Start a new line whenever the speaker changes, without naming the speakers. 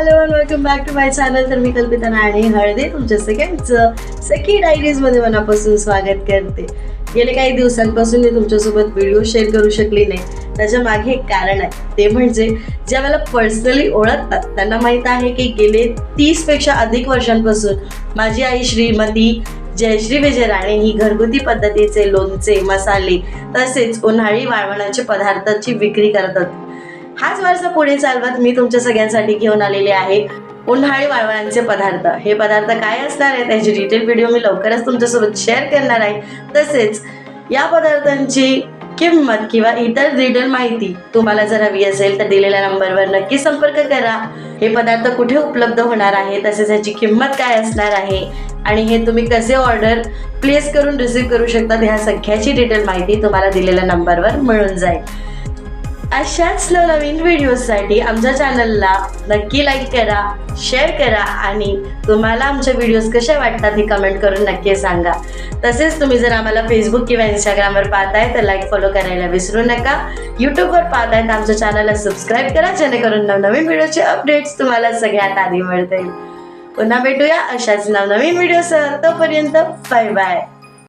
Hello and welcome back to my channel. तर मी कल्पिता आणि हळदे तुमच्या सगळ्यांचं सखी डायरीजमध्ये मनापासून स्वागत करते. गेले काही दिवसांपासून मी तुमच्यासोबत व्हिडिओ शेअर करू शकली नाही. त्याच्या मागे एक कारण आहे, ते म्हणजे ज्या मला पर्सनली ओळखतात त्यांना माहीत आहे की गेले 30पेक्षा अधिक वर्षांपासून माझी आई श्रीमती जयश्री विजय राणे ही घरगुती पद्धतीचे लोणचे, मसाले तसेच उन्हाळी वाळवणाचे पदार्थांची विक्री करतात. हाच वारसा पुढे चालवत मी तुमच्या सगळ्यांसाठी घेऊन आलेले आहे उन्हाळी वाळवणाचे पदार्थ. हे पदार्थ काय असणार आहे त्याची डिटेल व्हिडिओ मी लवकरच तुमच्यासोबत शेअर करणार आहे. तसेच या पदार्थांची किंमत किंवा इतर डिटेल माहिती तुम्हाला जर हवी असेल तर दिलेल्या नंबरवर नक्की संपर्क करा. हे पदार्थ कुठे उपलब्ध होणार आहे, तसेच ह्याची किंमत काय असणार आहे आणि हे तुम्ही कसे ऑर्डर प्लेस करून रिसीव्ह करू शकतात ह्या सगळ्याची डिटेल माहिती तुम्हाला दिलेल्या नंबरवर मिळून जाईल. अशाच नवनवीन व्हिडिओजसाठी आमच्या चॅनलला नक्की लाईक करा, शेअर करा आणि तुम्हाला आमचे व्हिडिओज कसे वाटतात हे कमेंट करून नक्की सांगा. तसेच तुम्ही जर आम्हाला फेसबुक किंवा इंस्टाग्रामवर पाहताय तर लाईक फॉलो करायला विसरू नका. यूट्यूबवर पाहताय तर आमच्या चॅनलला सबस्क्राईब करा, जेणेकरून नवनवीन व्हिडिओचे अपडेट्स तुम्हाला सगळ्यात आधी मिळतील. पुन्हा भेटूया अशाच नवनवीन व्हिडिओसह. तोपर्यंत बाय बाय.